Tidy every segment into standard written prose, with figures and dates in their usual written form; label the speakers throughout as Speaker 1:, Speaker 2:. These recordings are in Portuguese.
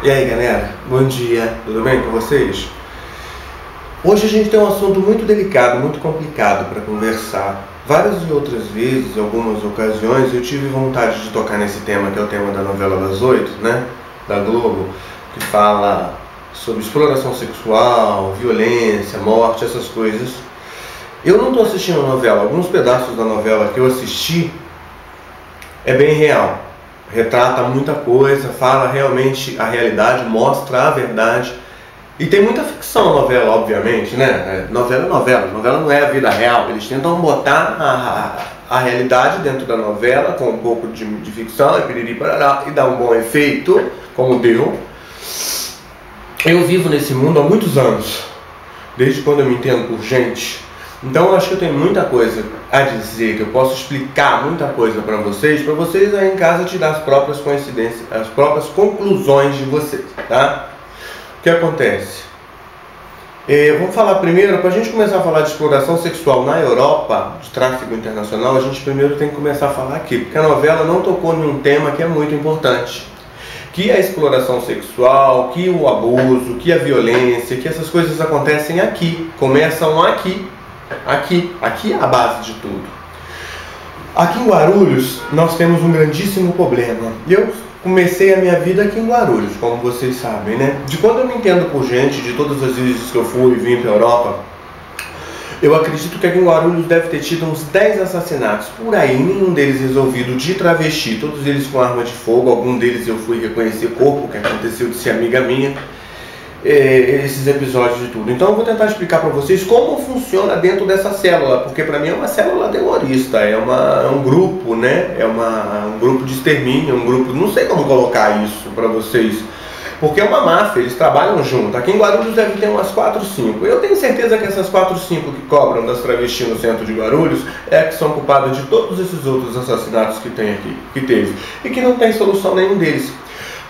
Speaker 1: E aí galera, bom dia, tudo bem com vocês? Hoje a gente tem um assunto muito delicado, muito complicado para conversar. Várias e outras vezes, em algumas ocasiões, eu tive vontade de tocar nesse tema, que é o tema da novela das 8, né? Da Globo, que fala sobre exploração sexual, violência, morte, essas coisas. Eu não estou assistindo a novela, alguns pedaços da novela que eu assisti é bem real. Retrata muita coisa, fala realmente a realidade, mostra a verdade. E tem muita ficção na novela, obviamente, né? Novela é novela, novela não é a vida real. Eles tentam botar a realidade dentro da novela com um pouco de ficção e piriri parará, e dar um bom efeito, como deu. Eu vivo nesse mundo há muitos anos, desde quando eu me entendo por gente. Então eu acho que eu tenho muita coisa a dizer, que eu posso explicar muita coisa para vocês aí em casa tirar as próprias coincidências, as próprias conclusões de vocês, tá? O que acontece? Vamos falar primeiro, para a gente começar a falar de exploração sexual na Europa, de tráfico internacional, a gente primeiro tem que começar a falar aqui, porque a novela não tocou em um tema que é muito importante, que a exploração sexual, que o abuso, que a violência, que essas coisas acontecem aqui, começam aqui. Aqui é a base de tudo. Aqui em Guarulhos nós temos um grandíssimo problema. Eu comecei a minha vida aqui em Guarulhos, como vocês sabem, né? De quando eu me entendo por gente, de todas as vezes que eu fui e vim para a Europa, eu acredito que aqui em Guarulhos deve ter tido uns 10 assassinatos por aí, nenhum deles resolvido de travesti, todos eles com arma de fogo. Algum deles eu fui reconhecer corpo, que aconteceu de ser amiga minha. Esses episódios de tudo. Então eu vou tentar explicar para vocês como funciona dentro dessa célula, porque para mim é uma célula terrorista, é um grupo, né? Um grupo de extermínio, um grupo, não sei como colocar isso para vocês, porque é uma máfia, eles trabalham junto. Aqui em Guarulhos deve ter umas 4, 5. Eu tenho certeza que essas 4, 5 que cobram das travestis no centro de Guarulhos que são culpadas de todos esses outros assassinatos que tem aqui, que teve, e que não tem solução nenhum deles.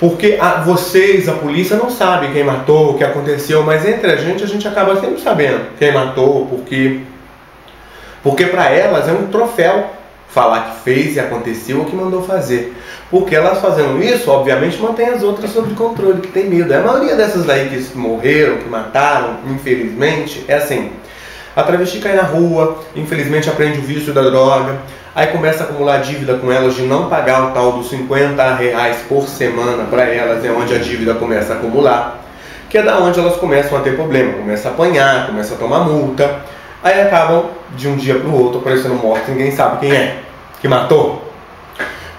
Speaker 1: Porque vocês, a polícia, não sabem quem matou, o que aconteceu, mas entre a gente acaba sempre sabendo quem matou, porque para elas é um troféu falar que fez e aconteceu ou que mandou fazer. Porque elas fazendo isso, obviamente, mantém as outras sob controle, que tem medo. A maioria dessas daí que morreram, que mataram, infelizmente, é assim. A travesti cai na rua, infelizmente aprende o vício da droga, aí começa a acumular dívida com elas de não pagar o tal dos R$50 por semana para elas, é onde a dívida começa a acumular, que é da onde elas começam a ter problema, começa a apanhar, começa a tomar multa, aí acabam de um dia para o outro aparecendo mortos, ninguém sabe quem é que matou.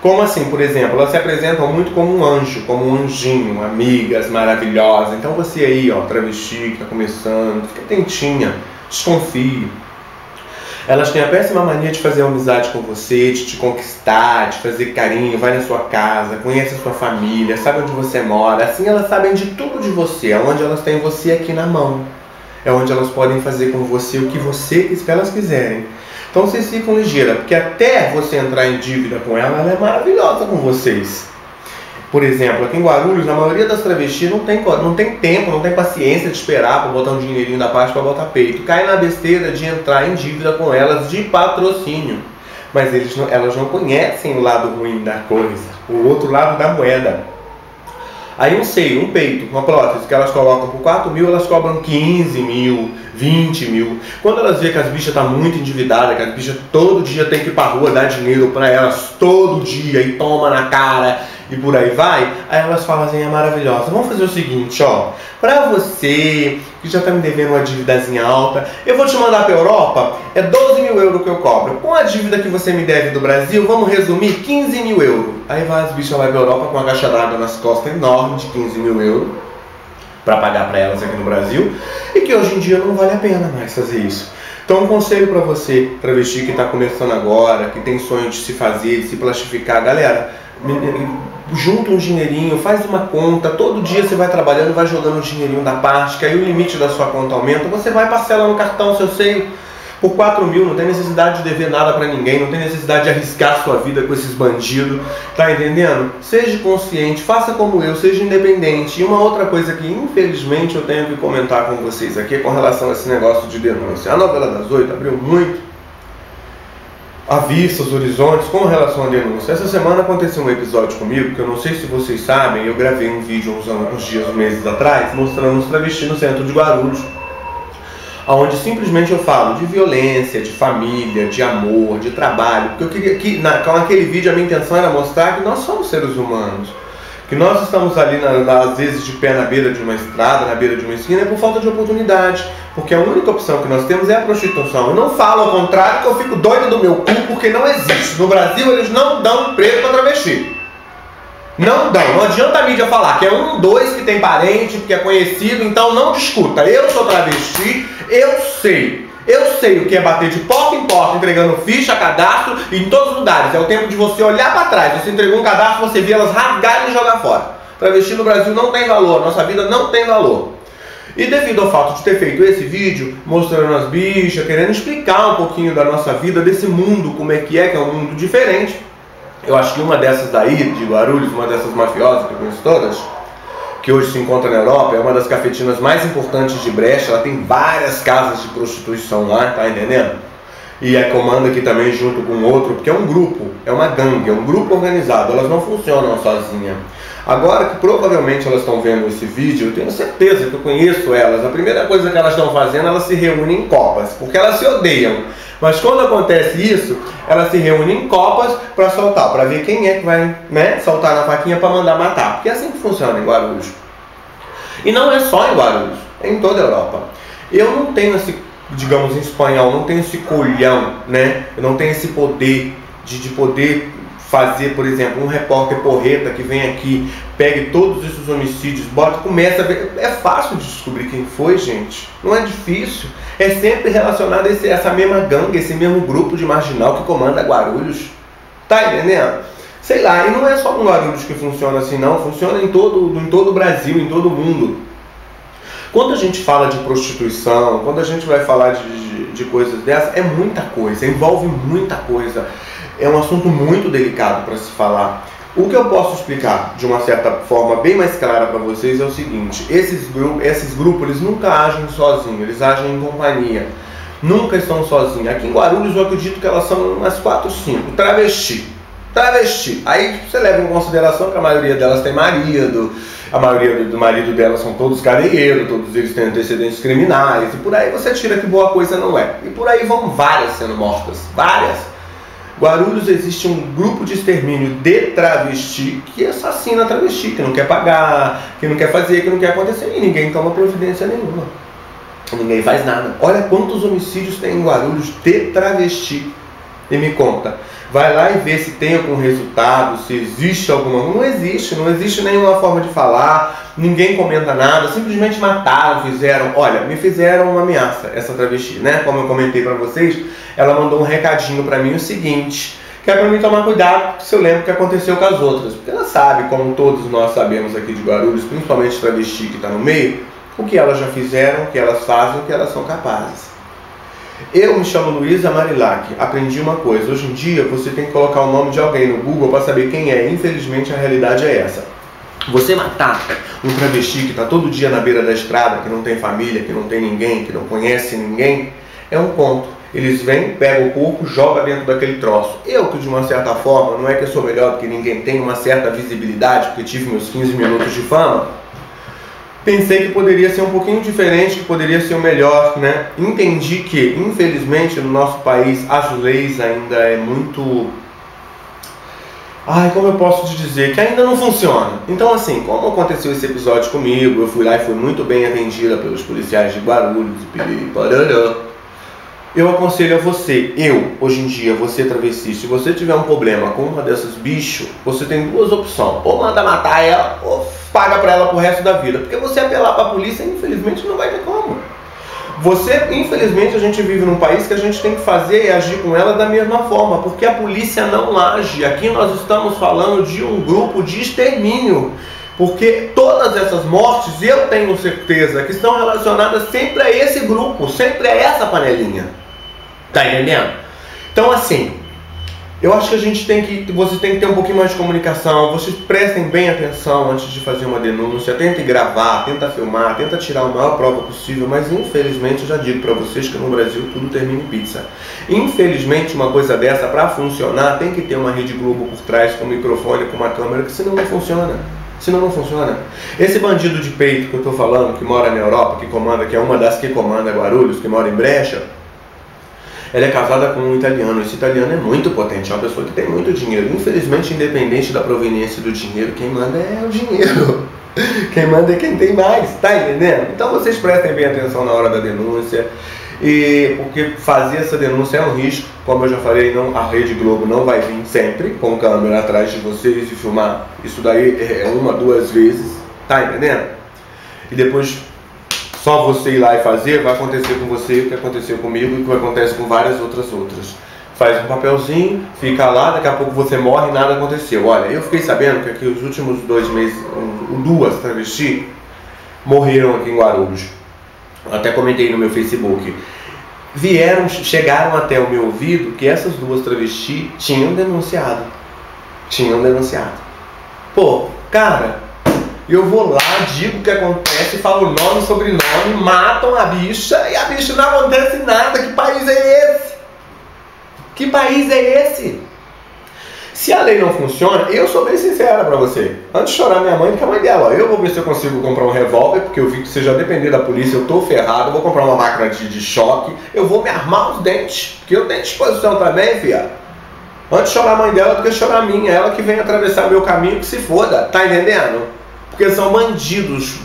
Speaker 1: Como assim, por exemplo, elas se apresentam muito como um anjo, como um anjinho, amigas maravilhosas. Então você aí, ó, travesti que está começando, fica atentinha, desconfie. Elas têm a péssima mania de fazer amizade com você, de te conquistar, de fazer carinho, vai na sua casa, conhece a sua família, sabe onde você mora. Assim elas sabem de tudo de você, aonde elas têm você aqui na mão. É onde elas podem fazer com você o que elas quiserem. Então vocês ficam ligeiras, porque até você entrar em dívida com ela é maravilhosa com vocês. Por exemplo, aqui em Guarulhos, a maioria das travestis não tem tempo, não tem paciência de esperar para botar um dinheirinho da parte para botar peito. Cai na besteira de entrar em dívida com elas de patrocínio. Mas elas não conhecem o lado ruim da coisa, o outro lado da moeda. Aí um seio, um peito, uma prótese que elas colocam por 4 mil, elas cobram 15 mil, 20 mil. Quando elas veem que as bichas estão muito endividadas, que as bichas todo dia tem que ir pra rua dar dinheiro para elas, todo dia, e toma na cara, e por aí vai, aí elas falam assim, é maravilhosa, vamos fazer o seguinte, ó, pra você que já tá me devendo uma dívidazinha alta, eu vou te mandar pra Europa, é 12 mil euros que eu cobro, com a dívida que você me deve do Brasil, vamos resumir, 15 mil euros. Aí vai as bichas lá pra Europa com uma caixa d'água nas costas enorme de 15 mil euros, pra pagar pra elas aqui no Brasil, e que hoje em dia não vale a pena mais fazer isso. Então um conselho pra você, travesti que tá começando agora, que tem sonho de se fazer, de se plastificar, galera, junta um dinheirinho, faz uma conta, todo dia você vai trabalhando, vai jogando um dinheirinho da parte, que aí o limite da sua conta aumenta, você vai parcela no cartão seu seio por 4 mil, não tem necessidade de dever nada pra ninguém, não tem necessidade de arriscar sua vida com esses bandidos, tá entendendo? Seja consciente, faça como eu, seja independente. E uma outra coisa que infelizmente eu tenho que comentar com vocês aqui com relação a esse negócio de denúncia. A novela das 8 abriu muito à vista, os horizontes, com relação à denúncia. Essa semana aconteceu um episódio comigo, que eu não sei se vocês sabem, eu gravei um vídeo uns dias, meses atrás, mostrando os travestis no centro de Guarulhos, onde simplesmente eu falo de violência, de família, de amor, de trabalho, porque eu queria que, com aquele vídeo, a minha intenção era mostrar que nós somos seres humanos, que nós estamos ali, às vezes, de pé na beira de uma estrada, na beira de uma esquina, por falta de oportunidade, porque a única opção que nós temos é a prostituição. Eu não falo ao contrário, que eu fico doido do meu cu, porque não existe. No Brasil, eles não dão emprego para travesti. Não dão. Não adianta a mídia falar que é um, dois que tem parente, que é conhecido, então não discuta. Eu sou travesti, eu sei. Eu sei o que é bater de porta em porta, entregando ficha, cadastro, em todos os lugares. É o tempo de você olhar para trás. Você entregou um cadastro, você vê elas rasgarem e jogar fora. Travesti no Brasil não tem valor, nossa vida não tem valor. E devido ao fato de ter feito esse vídeo, mostrando as bichas, querendo explicar um pouquinho da nossa vida, desse mundo, como é que é um mundo diferente, eu acho que uma dessas daí, de Guarulhos, uma dessas mafiosas que eu conheço todas, que hoje se encontra na Europa, é uma das cafetinas mais importantes de Brecha, ela tem várias casas de prostituição lá, tá entendendo? E é comanda aqui também junto com outro, porque é um grupo, é uma gangue, é um grupo organizado, elas não funcionam sozinhas. Agora que provavelmente elas estão vendo esse vídeo, eu tenho certeza que eu conheço elas. A primeira coisa que elas estão fazendo, elas se reúnem em copas, porque elas se odeiam. Mas quando acontece isso, elas se reúnem em copas para soltar, para ver quem é que vai, né, soltar na faquinha para mandar matar. Porque é assim que funciona em Guarulhos. E não é só em Guarulhos, é em toda a Europa. Eu não tenho esse, digamos em espanhol, não tenho esse colhão, né? Eu não tenho esse poder de poder fazer, por exemplo, um repórter porreta que vem aqui, pegue todos esses homicídios, bota, começa a ver. É fácil de descobrir quem foi, gente. Não é difícil. É sempre relacionado a essa mesma gangue, esse mesmo grupo de marginal que comanda Guarulhos. Tá entendendo? Sei lá, e não é só com Guarulhos que funciona assim, não. Funciona em todo o Brasil, em todo o mundo. Quando a gente fala de prostituição, quando a gente vai falar de coisas dessas, é muita coisa, envolve muita coisa. É um assunto muito delicado para se falar. O que eu posso explicar de uma certa forma bem mais clara para vocês é o seguinte: esses grupos eles nunca agem sozinhos, eles agem em companhia. Nunca estão sozinhos. Aqui em Guarulhos eu acredito que elas são umas 4, 5. Travesti. Aí você leva em consideração que a maioria delas tem marido, a maioria do marido delas são todos cadeeiros, todos eles têm antecedentes criminais, e por aí você tira que boa coisa não é. E por aí vão várias sendo mortas. Várias. Guarulhos existe um grupo de extermínio de travesti que assassina travesti, que não quer pagar, que não quer fazer, que não quer acontecer, e ninguém toma providência nenhuma. Ninguém faz nada. Olha quantos homicídios tem em Guarulhos de travesti. E me conta, vai lá e vê se tem algum resultado, se existe alguma. Não existe nenhuma forma de falar, ninguém comenta nada, simplesmente mataram, me fizeram uma ameaça, essa travesti, né? Como eu comentei pra vocês, ela mandou um recadinho pra mim o seguinte, que é pra mim tomar cuidado se eu lembro o que aconteceu com as outras, porque ela sabe, como todos nós sabemos aqui de Guarulhos, principalmente travesti que tá no meio, o que elas já fizeram, o que elas fazem, o que elas são capazes. Eu me chamo Luísa Marilac, aprendi uma coisa, hoje em dia você tem que colocar o nome de alguém no Google para saber quem é, infelizmente a realidade é essa. Você matar um travesti que está todo dia na beira da estrada, que não tem família, que não tem ninguém, que não conhece ninguém, é um ponto. Eles vêm, pegam o corpo, jogam dentro daquele troço. Eu que de uma certa forma, não é que eu sou melhor do que ninguém, tenho uma certa visibilidade, porque tive meus 15 minutos de fama, pensei que poderia ser um pouquinho diferente, que poderia ser o melhor, né? Entendi que, infelizmente, no nosso país, as leis ainda é muito... como eu posso te dizer? Que ainda não funciona. Então, assim, como aconteceu esse episódio comigo, eu fui lá e fui muito bem atendida pelos policiais de Guarulhos, eu aconselho a você, hoje em dia, você travesti, se você tiver um problema com uma dessas bichos, você tem duas opções: ou manda matar ela, ou paga pra ela pro resto da vida. Porque você apelar pra polícia, infelizmente, não vai ter como. Infelizmente, a gente vive num país que a gente tem que fazer e agir com ela da mesma forma, porque a polícia não age. Aqui nós estamos falando de um grupo de extermínio, porque todas essas mortes, eu tenho certeza, que estão relacionadas sempre a esse grupo, sempre a essa panelinha. Tá entendendo? Então, assim, Eu acho que vocês têm que ter um pouquinho mais de comunicação, vocês prestem bem atenção antes de fazer uma denúncia, tentem gravar, tenta filmar, tenta tirar a maior prova possível, mas infelizmente eu já digo para vocês que no Brasil tudo termina em pizza. Infelizmente uma coisa dessa, para funcionar, tem que ter uma Rede Globo por trás, com um microfone, com uma câmera, que senão não funciona. Senão não funciona. Esse bandido de peito que eu tô falando, que mora na Europa, que é uma das que comanda Guarulhos, que mora em Brecha, ela é casada com um italiano. Esse italiano é muito potente, é uma pessoa que tem muito dinheiro. Infelizmente, independente da proveniência do dinheiro, quem manda é o dinheiro. Quem manda é quem tem mais, tá entendendo? Então vocês prestem bem atenção na hora da denúncia. Porque fazer essa denúncia é um risco. Como eu já falei, a Rede Globo não vai vir sempre com câmera atrás de vocês e filmar. Isso daí é 1, 2 vezes, tá entendendo? E depois só você ir lá e fazer, vai acontecer com você o que aconteceu comigo e o que acontece com várias outras. Faz um papelzinho, fica lá, daqui a pouco você morre e nada aconteceu. Olha, eu fiquei sabendo que aqui os últimos 2 meses, 2 travestis morreram aqui em Guarulhos. Eu até comentei no meu Facebook. Chegaram até o meu ouvido que essas 2 travestis tinham denunciado. Pô, cara, eu vou lá, digo o que acontece, falo o nome, sobrenome, matam a bicha e a bicha não acontece nada. Que país é esse? Que país é esse? Se a lei não funciona, eu sou bem sincera pra você. Antes de chorar minha mãe, que é a mãe dela, eu vou ver se eu consigo comprar um revólver, porque eu vi que se já depender da polícia eu tô ferrado, eu vou comprar uma máquina de choque, eu vou me armar os dentes, porque eu tenho disposição também, fia. Antes de chorar a mãe dela do que chorar a minha, ela que vem atravessar meu caminho, que se foda, tá entendendo? Porque são bandidos,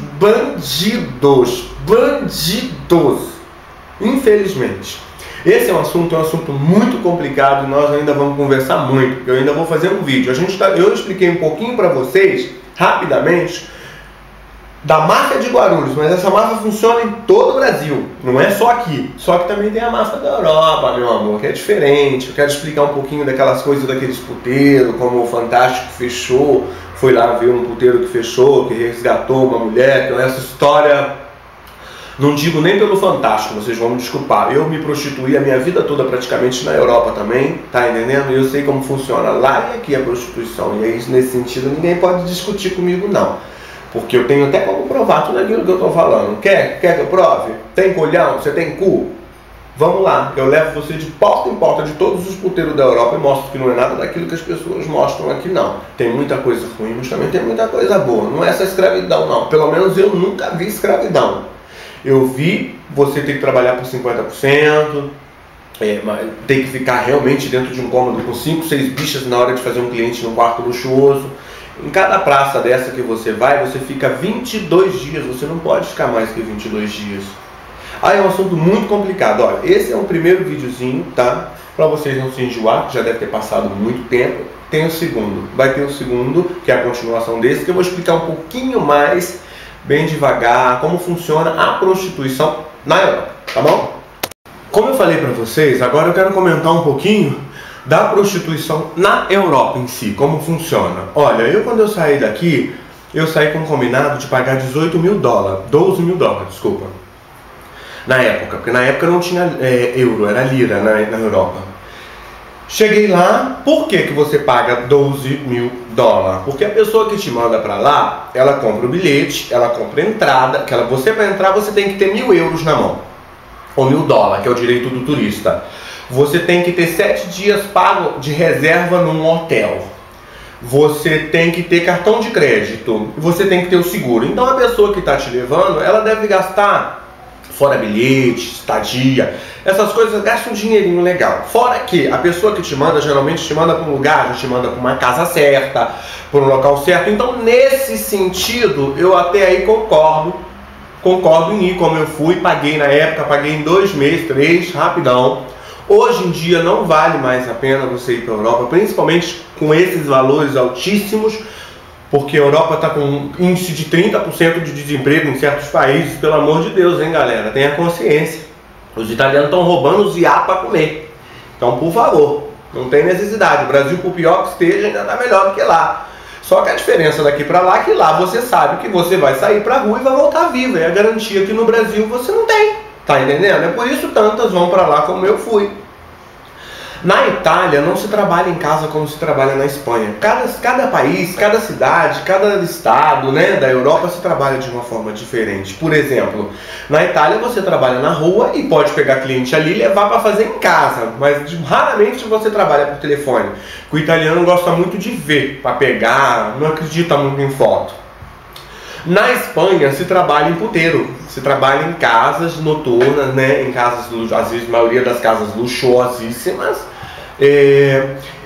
Speaker 1: infelizmente. Esse é um assunto muito complicado e nós ainda vamos conversar muito, porque eu ainda vou fazer um vídeo. Eu expliquei um pouquinho para vocês, rapidamente, da máfia de Guarulhos, mas essa máfia funciona em todo o Brasil, não é só aqui. Só que também tem a máfia da Europa, meu amor, que é diferente. Eu quero explicar um pouquinho daquelas coisas daqueles puteiros, como o Fantástico fechou, foi lá ver um puteiro que fechou, que resgatou uma mulher, então essa história... Não digo nem pelo Fantástico, vocês vão me desculpar. Eu me prostituí a minha vida toda praticamente na Europa também, tá entendendo? E eu sei como funciona lá e aqui a prostituição. E aí, nesse sentido, ninguém pode discutir comigo, não. Porque eu tenho até como provar tudo aquilo que eu tô falando. Quer que eu prove? Tem colhão? Você tem cu? Vamos lá, eu levo você de porta em porta de todos os puteiros da Europa e mostro que não é nada daquilo que as pessoas mostram aqui, não. Tem muita coisa ruim, mas também tem muita coisa boa. Não é essa escravidão, não. Pelo menos eu nunca vi escravidão. Eu vi você ter que trabalhar por 50%, mas ter que ficar realmente dentro de um cômodo com 5, 6 bichas na hora de fazer um cliente num quarto luxuoso. Em cada praça dessa que você vai, você fica 22 dias, você não pode ficar mais que 22 dias. É um assunto muito complicado. Olha, esse é um primeiro videozinho, tá? Para vocês não se enjoar, que já deve ter passado muito tempo. Tem o segundo, vai ter o segundo, que é a continuação desse, que eu vou explicar um pouquinho mais, bem devagar, como funciona a prostituição na Europa, tá bom? Como eu falei para vocês, agora eu quero comentar um pouquinho da prostituição na Europa em si, como funciona. Olha, quando eu saí daqui, eu saí com um combinado de pagar 12 mil dólares, desculpa, na época, porque na época não tinha euro, era lira na Europa. Cheguei lá, por que você paga 12 mil dólares? Porque a pessoa que te manda pra lá, ela compra o bilhete, ela compra a entrada, você para entrar você tem que ter 1.000 euros na mão, ou 1.000 dólares, que é o direito do turista. Você tem que ter 7 dias pago de reserva num hotel. Você tem que ter cartão de crédito, você tem que ter o seguro. Então a pessoa que está te levando, ela deve gastar, fora bilhete, estadia, essas coisas, gasta um dinheirinho legal. Fora que a pessoa que te manda, geralmente te manda para um lugar, já te manda para uma casa certa, para um local certo. Então nesse sentido, eu até aí concordo em ir, como eu fui, paguei na época, paguei em 2 meses, 3, rapidão. Hoje em dia não vale mais a pena você ir para a Europa, principalmente com esses valores altíssimos, porque a Europa está com um índice de 30% de desemprego em certos países. Pelo amor de Deus, hein, galera? Tenha consciência. Os italianos estão roubando os IA para comer. Então, por favor, não tem necessidade. O Brasil, por pior que esteja, ainda está melhor do que lá. Só que a diferença daqui para lá é que lá você sabe que você vai sair para a rua e vai voltar vivo. É a garantia que no Brasil você não tem. Tá entendendo? É por isso tantas vão para lá como eu fui. Na Itália não se trabalha em casa como se trabalha na Espanha. Cada país, cada cidade, cada estado, né, da Europa se trabalha de uma forma diferente. Por exemplo, na Itália você trabalha na rua e pode pegar cliente ali e levar para fazer em casa, mas raramente você trabalha por telefone. O italiano gosta muito de ver, para pegar, não acredita muito em foto. Na Espanha se trabalha em puteiro, se trabalha em casas noturnas, né, em casas, às vezes a maioria das casas luxuosíssimas.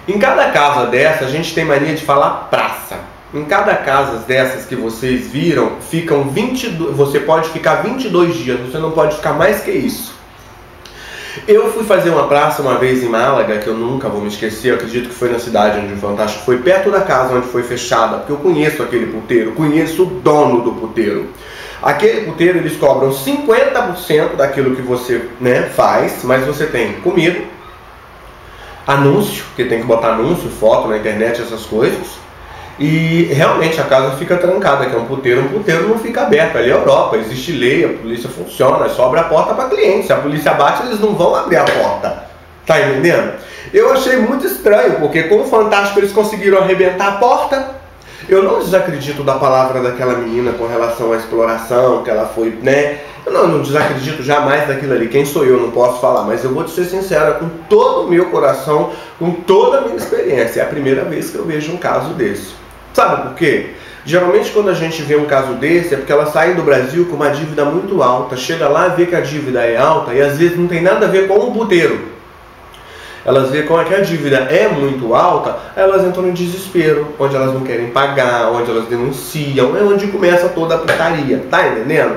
Speaker 1: Em cada casa dessa a gente tem mania de falar praça. Em cada casa dessas que vocês viram, você pode ficar 22 dias, você não pode ficar mais que isso. Eu fui fazer uma praça uma vez em Málaga, que eu nunca vou me esquecer, eu acredito que foi na cidade onde o Fantástico foi, perto da casa onde foi fechada, porque eu conheço aquele puteiro, conheço o dono do puteiro. Aquele puteiro eles cobram 50% daquilo que você, né, faz, mas você tem comida, anúncio, que tem que botar anúncio, foto na internet, essas coisas. E realmente a casa fica trancada, que é um puteiro não fica aberto. Ali é Europa, existe lei, a polícia funciona, só abre a porta para cliente. Se a polícia bate, eles não vão abrir a porta. Tá entendendo? Eu achei muito estranho, porque com o Fantástico eles conseguiram arrebentar a porta. Eu não desacredito da palavra daquela menina com relação à exploração, que ela foi, né? Eu não desacredito jamais daquilo ali. Quem sou eu? Não posso falar, mas eu vou te ser sincera com todo o meu coração, com toda a minha experiência. É a primeira vez que eu vejo um caso desse. Sabe por quê? Geralmente quando a gente vê um caso desse é porque elas saem do Brasil com uma dívida muito alta, chega lá, vê que a dívida é alta e às vezes não tem nada a ver com o puteiro. Elas veem como é que a dívida é muito alta, elas entram em desespero, onde elas não querem pagar, onde elas denunciam, é onde começa toda a putaria, tá entendendo?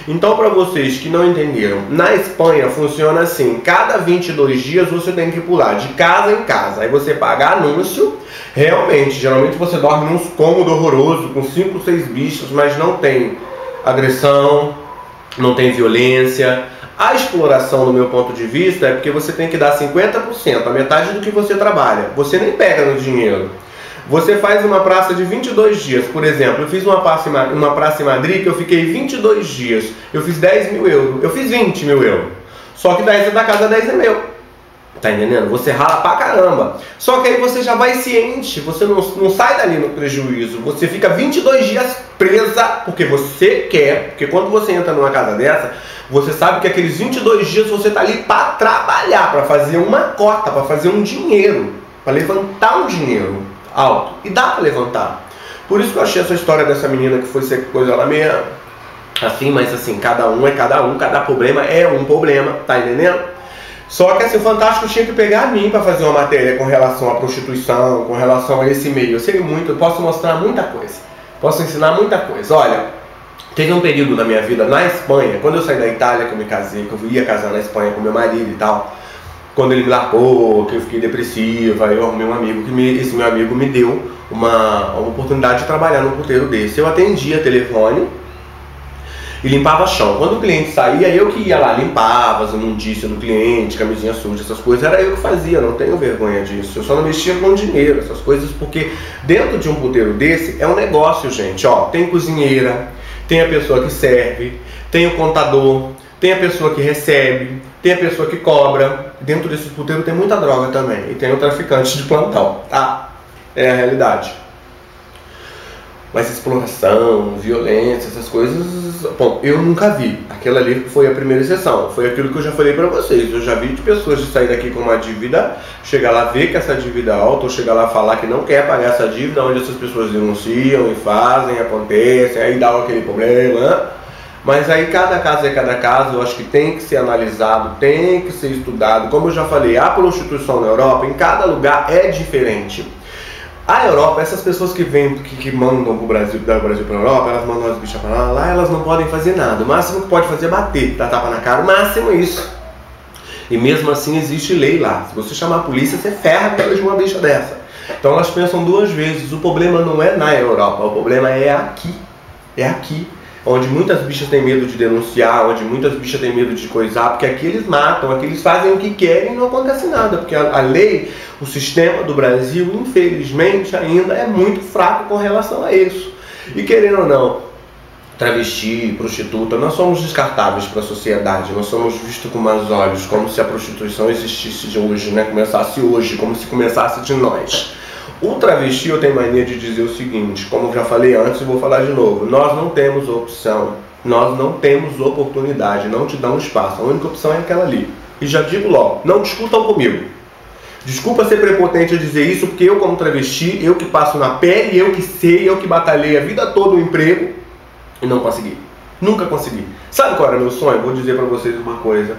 Speaker 1: Então, para vocês que não entenderam, na Espanha funciona assim, cada 22 dias você tem que pular de casa em casa, aí você paga anúncio, realmente, geralmente você dorme num cômodo horroroso, com 5, 6 bichos, mas não tem agressão, não tem violência. A exploração, do meu ponto de vista, é porque você tem que dar 50%, a metade do que você trabalha. Você nem pega no dinheiro. Você faz uma praça de 22 dias, por exemplo. Eu fiz uma praça em Madrid que eu fiquei 22 dias. Eu fiz 10 mil euros. Eu fiz 20 mil euros. Só que 10 é da casa, 10 é meu. Tá entendendo? Você rala pra caramba. Só que aí você já vai ciente. Você não sai dali no prejuízo. Você fica 22 dias presa porque você quer. Porque quando você entra numa casa dessa, você sabe que aqueles 22 dias você tá ali para trabalhar, para fazer uma cota, para fazer um dinheiro, para levantar um dinheiro alto. E dá para levantar. Por isso que eu achei essa história dessa menina que foi ser coisa lá meio assim, mas assim, cada um é cada um, cada problema é um problema, tá entendendo? Só que assim, o Fantástico tinha que pegar a mim para fazer uma matéria com relação à prostituição, com relação a esse meio. Eu sei muito, eu posso mostrar muita coisa, posso ensinar muita coisa. Olha, teve um período da minha vida na Espanha, quando eu saí da Itália, que eu me casei, que eu ia casar na Espanha com meu marido e tal, quando ele me largou, que eu fiquei depressiva, eu arrumei um amigo, esse meu amigo me deu uma oportunidade de trabalhar num puteiro desse. Eu atendia telefone e limpava chão. Quando o cliente saía, eu que ia lá, limpava as imundícias do cliente, camisinha suja, essas coisas, era eu que fazia, não tenho vergonha disso. Eu só não mexia com dinheiro, essas coisas, porque dentro de um puteiro desse é um negócio, gente. Ó, tem cozinheira, tem a pessoa que serve, tem o contador, tem a pessoa que recebe, tem a pessoa que cobra. Dentro desse puteiro tem muita droga também, e tem o traficante de plantão, tá? É a realidade. Mas exploração, violência, essas coisas, bom, eu nunca vi. Aquela ali foi a primeira exceção. Foi aquilo que eu já falei pra vocês. Eu já vi de pessoas de sair daqui com uma dívida, chegar lá ver que essa dívida é alta, ou chegar lá falar que não quer pagar essa dívida, onde essas pessoas denunciam e fazem, acontecem, aí dá aquele problema. Mas aí cada caso é cada caso, eu acho que tem que ser analisado, tem que ser estudado. Como eu já falei, a prostituição na Europa, em cada lugar é diferente. A Europa, essas pessoas que vêm, que mandam pro Brasil, do Brasil para a Europa, elas mandam as bichas para lá, elas não podem fazer nada. O máximo que pode fazer é bater, dar tapa na cara, o máximo é isso. E mesmo assim existe lei lá. Se você chamar a polícia, você ferra com de uma bicha dessa. Então elas pensam duas vezes. O problema não é na Europa, o problema é aqui. É aqui. Onde muitas bichas têm medo de denunciar, onde muitas bichas têm medo de coisar, porque aqui eles matam, aqui eles fazem o que querem e não acontece nada, porque a lei, o sistema do Brasil, infelizmente, ainda é muito fraco com relação a isso. E querendo ou não, travesti, prostituta, nós somos descartáveis para a sociedade, nós somos vistos com maus olhos, como se a prostituição existisse de hoje, né? Começasse hoje, como se começasse de nós. O travesti, eu tenho mania de dizer o seguinte, como eu já falei antes e vou falar de novo, nós não temos opção, nós não temos oportunidade, não te dão espaço, a única opção é aquela ali. E já digo logo, não discutam comigo. Desculpa ser prepotente a dizer isso, porque eu como travesti, eu que passo na pele, eu que sei, eu que batalhei a vida toda o emprego e não consegui. Nunca consegui. Sabe qual era meu sonho? Vou dizer pra vocês uma coisa.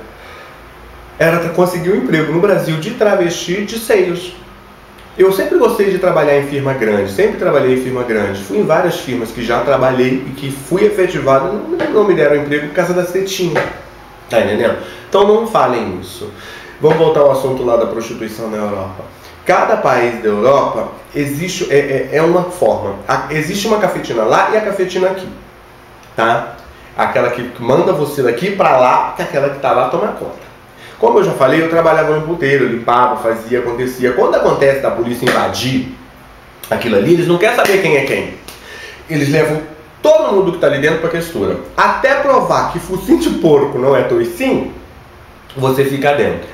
Speaker 1: Era conseguir um emprego no Brasil de travesti de seios. Eu sempre gostei de trabalhar em firma grande, sempre trabalhei em firma grande. Fui em várias firmas que já trabalhei e que fui efetivado, não me deram emprego por causa da tetinha. Tá entendendo? Então não falem isso. Vamos voltar ao assunto lá da prostituição na Europa. Cada país da Europa existe uma forma. Existe uma cafetina lá e a cafetina aqui, tá? Aquela que manda você daqui pra lá, que aquela que tá lá toma conta. Como eu já falei, eu trabalhava no puteiro, limpava, fazia, acontecia. Quando acontece da polícia invadir aquilo ali, eles não querem saber quem é quem. Eles levam todo mundo que está ali dentro para a questura. Até provar que focinho de porco não é toicinho, você fica dentro.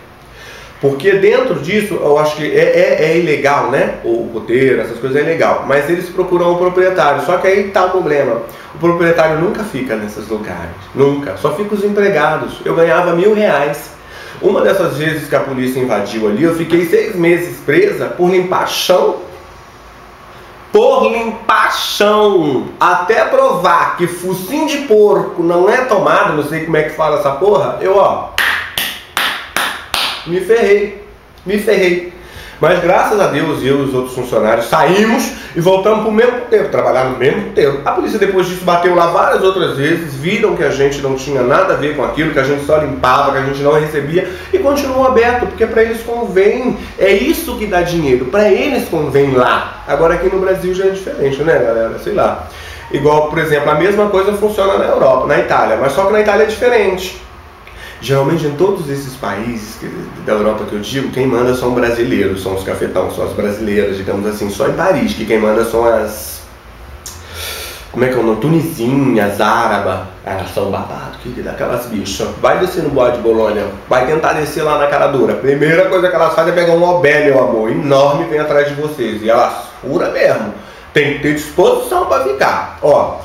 Speaker 1: Porque dentro disso, eu acho que é ilegal, né? O puteiro, essas coisas é ilegal. Mas eles procuram o proprietário. Só que aí tá o problema. O proprietário nunca fica nesses lugares. Nunca. Só fica os empregados. Eu ganhava R$1.000. Uma dessas vezes que a polícia invadiu ali, eu fiquei 6 meses presa por limpar chão. Por limpar chão. Até provar que focinho de porco não é tomado, não sei como é que fala essa porra, eu me ferrei. Mas graças a Deus, eu e os outros funcionários saímos e voltamos para o mesmo puteiro, trabalhar no mesmo puteiro. A polícia depois disso bateu lá várias outras vezes, viram que a gente não tinha nada a ver com aquilo, que a gente só limpava, que a gente não recebia e continuou aberto, porque para eles convém, é isso que dá dinheiro, para eles convém lá. Agora aqui no Brasil já é diferente, né galera? Sei lá. Igual, por exemplo, a mesma coisa funciona na Europa, na Itália, mas só que na Itália é diferente. Geralmente em todos esses países da Europa que eu digo, quem manda são brasileiros, são os cafetão, são as brasileiras, digamos assim. Só em Paris, que quem manda são as... Como é que é o nome? Tunisinhas, áraba. Elas são babado, querida, aquelas bichas. Vai descer no Bois de Bolonha, vai tentar descer lá na cara dura. A primeira coisa que elas fazem é pegar um obé, meu amor, enorme e vem atrás de vocês. E elas furam mesmo. Tem que ter disposição para ficar. Ó.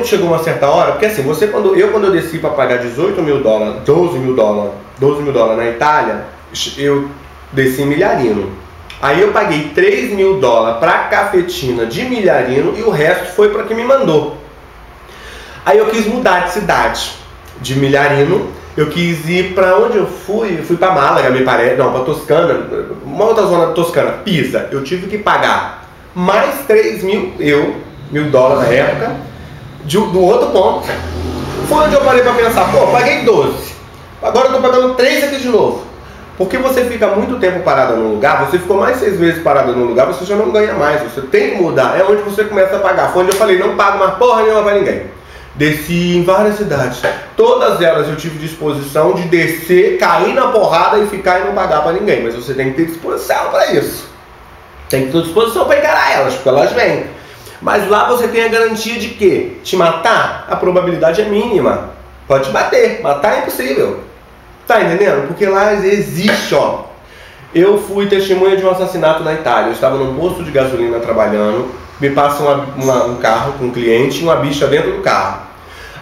Speaker 1: Chegou uma certa hora, porque assim, quando eu desci para pagar $18 mil, 12 mil dólares na Itália, eu desci em Milharino. Aí eu paguei $3 mil para cafetina de Milharino e o resto foi para quem me mandou. Aí eu quis mudar de cidade, de Milharino, eu quis ir para onde eu fui para Málaga, me parece, não, para Toscana, uma outra zona da Toscana, Pisa. Eu tive que pagar mais $3 mil na época, do outro ponto. Foi onde eu parei para pensar, pô, paguei 12, agora eu tô pagando 3 aqui de novo. Porque você fica muito tempo parado no lugar, você ficou mais 6 meses parado no lugar, você já não ganha mais, você tem que mudar, é onde você começa a pagar. Foi onde eu falei, não pago mais porra nenhuma pra ninguém. Desci em várias cidades, todas elas eu tive disposição de descer, cair na porrada e ficar e não pagar pra ninguém. Mas você tem que ter disposição para isso, tem que ter disposição para encarar elas, porque elas vêm. Mas lá você tem a garantia de que te matar, a probabilidade é mínima. Pode te bater, matar é impossível. Tá entendendo? Porque lá existe, ó. Eu fui testemunha de um assassinato na Itália. Eu estava num posto de gasolina trabalhando. Me passa um carro com um cliente e uma bicha dentro do carro.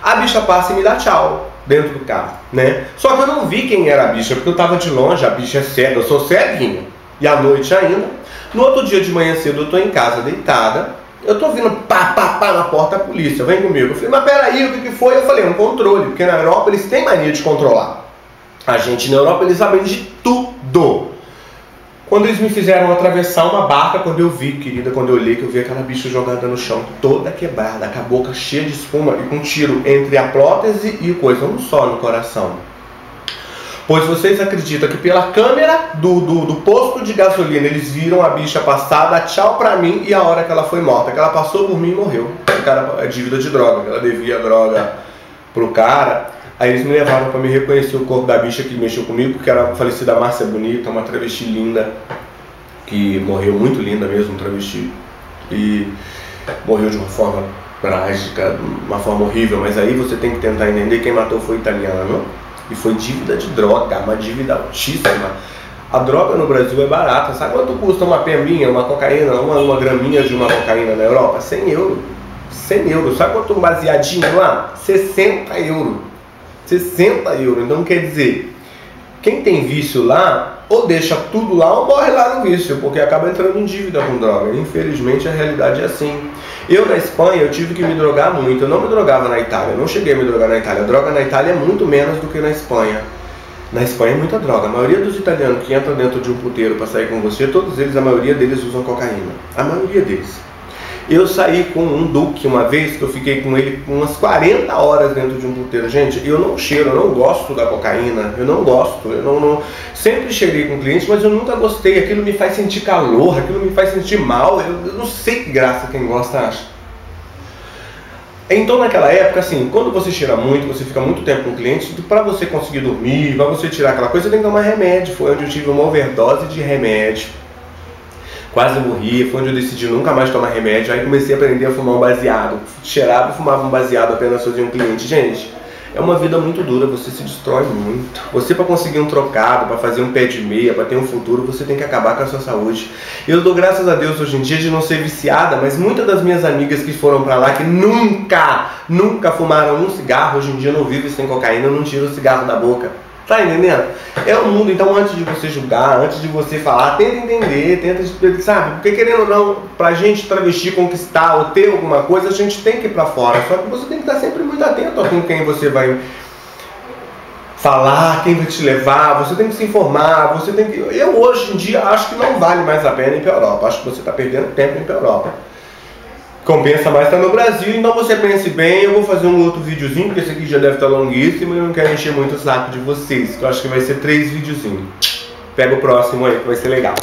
Speaker 1: A bicha passa e me dá tchau dentro do carro, né? Só que eu não vi quem era a bicha, porque eu estava de longe, a bicha é cega, eu sou ceguinho. E à noite ainda. No outro dia de manhã cedo eu tô em casa deitada. Eu tô ouvindo pá na porta, a polícia, vem comigo. Eu falei, mas peraí, o que foi? Eu falei, um controle, porque na Europa eles têm mania de controlar. A gente na Europa, eles sabem de tudo. Quando eles me fizeram atravessar uma barca, quando eu vi, querida, quando eu olhei, que eu vi aquela bicha jogada no chão, toda quebrada, com a boca cheia de espuma e com um tiro entre a prótese e o coisa, um só no coração. Pois vocês acreditam que pela câmera do posto de gasolina eles viram a bicha passar, dar tchau pra mim e a hora que ela foi morta, que ela passou por mim e morreu. O cara, a dívida de droga, ela devia droga pro cara. Aí eles me levaram pra me reconhecer o corpo da bicha que mexeu comigo, porque era a falecida Márcia Bonita, uma travesti linda, que morreu muito linda mesmo, travesti. E morreu de uma forma trágica, de uma forma horrível, mas aí você tem que tentar entender, quem matou foi italiano, e foi dívida de droga, uma dívida altíssima. A droga no Brasil é barata. Sabe quanto custa uma peminha, uma cocaína, uma graminha de uma cocaína na Europa? 100 euros. 100 euros. Sabe quanto um baseadinho lá? 60 euros. 60 euros. Então quer dizer, quem tem vício lá, ou deixa tudo lá ou morre lá no vício, porque acaba entrando em dívida com droga. Infelizmente a realidade é assim. Eu na Espanha eu tive que me drogar muito. Eu não me drogava na Itália, eu não cheguei a me drogar na Itália. A droga na Itália é muito menos do que na Espanha. Na Espanha é muita droga. A maioria dos italianos que entram dentro de um puteiro para sair com você, todos eles, a maioria deles usam cocaína. A maioria deles. Eu saí com um duque uma vez, que eu fiquei com ele umas 40 horas dentro de um puteiro. Gente, eu não cheiro, eu não gosto da cocaína, eu não gosto, eu não sempre cheirei com clientes, mas eu nunca gostei. Aquilo me faz sentir calor, aquilo me faz sentir mal, eu não sei que graça quem gosta acha. Então naquela época, assim, quando você cheira muito, você fica muito tempo com o cliente, para você conseguir dormir, para você tirar aquela coisa, você tem que tomar remédio. Foi onde eu tive uma overdose de remédio. Quase morri, foi onde eu decidi nunca mais tomar remédio. Aí comecei a aprender a fumar um baseado. Cheirava e fumava um baseado apenas fazia um cliente. Gente, é uma vida muito dura, você se destrói muito. Você, para conseguir um trocado, para fazer um pé de meia, para ter um futuro, você tem que acabar com a sua saúde. Eu dou graças a Deus hoje em dia de não ser viciada, mas muitas das minhas amigas que foram para lá, que nunca fumaram um cigarro, hoje em dia não vivem sem cocaína, não tiram o cigarro da boca. Tá entendendo? É o mundo. Então antes de você julgar, antes de você falar, tenta entender, sabe? Porque querendo ou não, pra gente travesti, conquistar ou ter alguma coisa, a gente tem que ir pra fora. Só que você tem que estar sempre muito atento a com quem você vai falar, quem vai te levar, você tem que se informar, você tem que... Eu hoje em dia acho que não vale mais a pena ir pra Europa. Acho que você tá perdendo tempo em ir pra Europa. Compensa mais estar no Brasil, então você pense bem. Eu vou fazer um outro videozinho, porque esse aqui já deve estar longuíssimo e eu não quero encher muito o saco de vocês, que eu acho que vai ser 3 videozinhos. Pega o próximo aí, que vai ser legal.